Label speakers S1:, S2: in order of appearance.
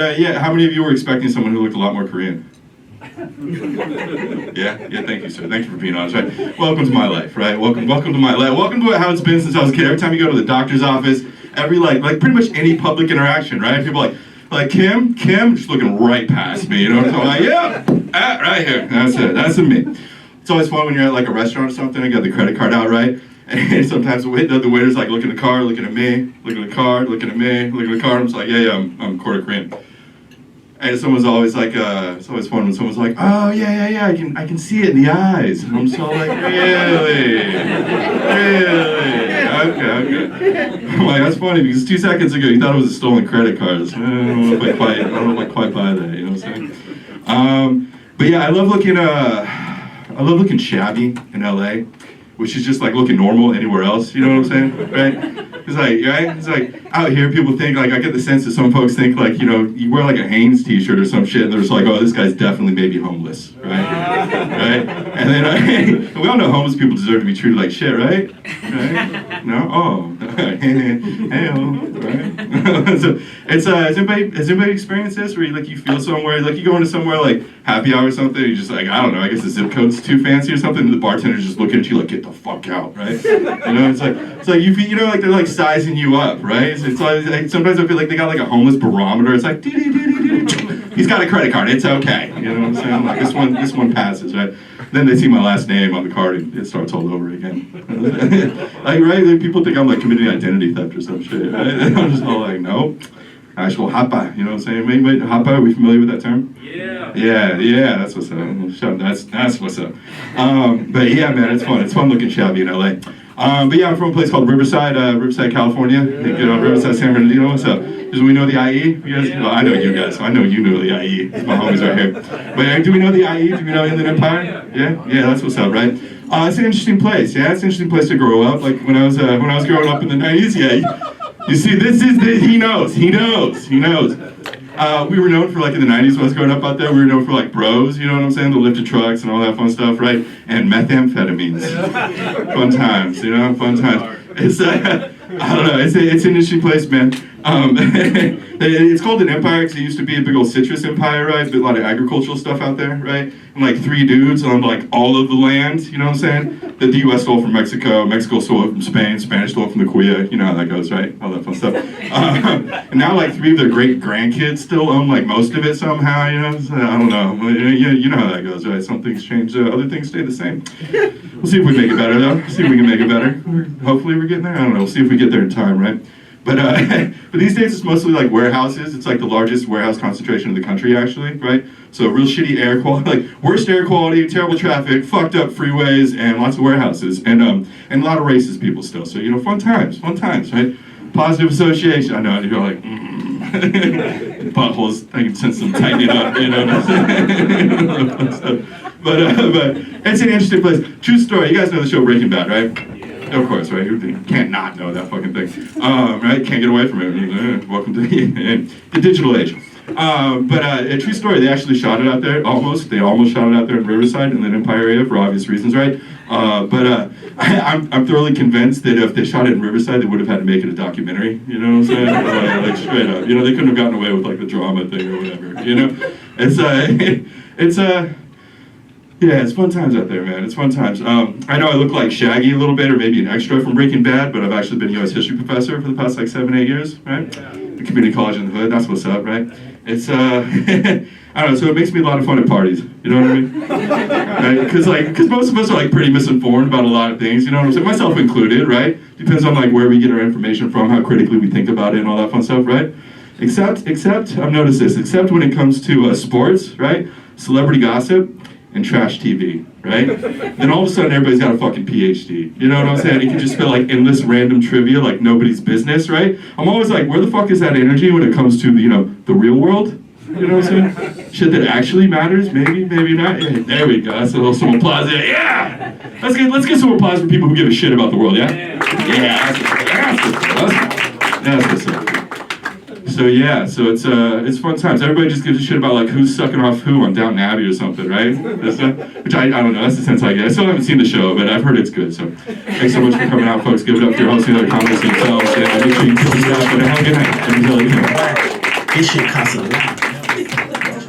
S1: Yeah, how many of you were expecting someone who looked a lot more Korean? Yeah, thank you, sir. Thank you for being honest, right? Welcome to my life, right? Welcome to my life. Welcome to how it's been since I was a kid. Every time you go to the doctor's office, every, like pretty much any public interaction, right? People like Kim, just looking right past me, you know what I'm talking about? Yeah, right here, that's me. It's always fun when you're at like a restaurant or something, and you got the credit card out, right? And sometimes the waiter's like looking at the card, looking at me, looking at the card, looking at me, looking at the card. I'm just like, yeah, I'm quarter Korean. And someone's always like, it's always fun when someone's like, oh yeah, I can see it in the eyes. And I'm so like, really? Okay. I'm like, that's funny because 2 seconds ago you thought it was a stolen credit card. So, I don't know if I quite buy that. You know what I'm saying? But yeah, I love looking shabby in LA, which is just like looking normal anywhere else. You know what I'm saying? Right? It's like out here people think like, I get the sense that some folks think like, you know, you wear like a Hanes t-shirt or some shit and they're just like, oh, this guy's definitely maybe homeless, right? Right? And then we all know homeless people deserve to be treated like shit, right? No? Oh. Right? So has anybody experienced this where you feel somewhere, like you go into somewhere like happy hour or something, you're just like, I don't know, I guess the zip code's too fancy or something, and the bartender's just looking at you like, get the fuck out, right? You know, it's like you know, like they're like sizing you up, right? It's like sometimes I feel like they got like a homeless barometer. It's like he's got a credit card, it's okay. You know what I'm saying? Like this one passes, right? Then they see my last name on the card and it starts all over again. Like, right? People think I'm like committing identity theft or some shit, right? And I'm just all like, no. Actual hapa, you know what I'm saying? Wait, hapa, are we familiar with that term? Yeah, that's what's up. That's what's up. But yeah, man, it's fun. It's fun looking shabby in LA. But yeah, I'm from a place called Riverside, California. Riverside, San Bernardino. What's up? Do we know the IE? You guys? Well, I know you guys. So I know you know the IE. My homies right here. But do we know the IE? Do we know Inland Empire? Yeah, that's what's up, right? It's an interesting place. Yeah, it's an interesting place to grow up. Like when I was growing up in the '90s. Yeah. You see, he knows. We were known for like in the '90s when I was growing up out there, we were known for like bros, you know what I'm saying? The lifted trucks and all that fun stuff, right? And methamphetamines. Fun times, you know, fun times. It's, I don't know, it's an interesting place, man. It's called an empire because it used to be a big old citrus empire, right? A lot of agricultural stuff out there, right? And like 3 dudes on like all of the land, you know what I'm saying? That the US stole from Mexico, Mexico stole it from Spain, Spanish stole it from the Cuya, you know how that goes, right? All that fun stuff. And now like 3 of their great grandkids still own like most of it somehow, you know? So, I don't know, you know how that goes, right? Some things change, other things stay the same. We'll see if we make it better though, see if we can make it better. Hopefully we're getting there, I don't know, we'll see if we get there in time, right? But these days it's mostly like warehouses. It's like the largest warehouse concentration in the country actually, right? So real shitty air quality, like worst air quality, terrible traffic, fucked up freeways, and lots of warehouses, and a lot of racist people still. So, you know, fun times, right? Positive association, I know, and you're like, potholes, I can sense them tightening up, you know. But it's an interesting place. True story, you guys know the show Breaking Bad, right? Of course, right? You can't not know that fucking thing, right? Can't get away from it. Welcome to the digital age. But a true story, they actually shot it out there, almost. They almost shot it out there in Riverside, in the Empire area, for obvious reasons, right? I'm thoroughly convinced that if they shot it in Riverside, they would have had to make it a documentary, you know what I'm saying? Like straight up. You know, they couldn't have gotten away with like the drama thing or whatever, you know? Yeah, it's fun times out there, man. It's fun times. I know I look like Shaggy a little bit, or maybe an extra from Breaking Bad, but I've actually been a U.S. history professor for the past like 7-8 years, right? The community college in the hood, that's what's up, right? It's, I don't know, so it makes me a lot of fun at parties, you know what I mean? Right? Because most of us are like pretty misinformed about a lot of things, you know what I'm saying? Myself included, right? Depends on like where we get our information from, how critically we think about it and all that fun stuff, right? Except, I've noticed this, except when it comes to sports, right? Celebrity gossip, and trash TV, right? Then all of a sudden everybody's got a fucking PhD. You know what I'm saying? You can just spit like endless random trivia like nobody's business, right? I'm always like, where the fuck is that energy when it comes to, the real world? You know what I'm saying? Shit that actually matters, maybe not. Yeah, there we go, that's a little some applause there. Yeah! Let's get some applause for people who give a shit about the world, yeah? Yeah, that's what's up. So yeah, so it's fun times. Everybody just gives a shit about like who's sucking off who on Downton Abbey or something, right? Which I don't know. That's the sense I get. I still haven't seen the show, but I've heard it's good. So thanks so much for coming out, folks. Give it up for your hosting other comments themselves. Yeah, make sure you kill the staff. But have a good night.
S2: This shit costs a lot.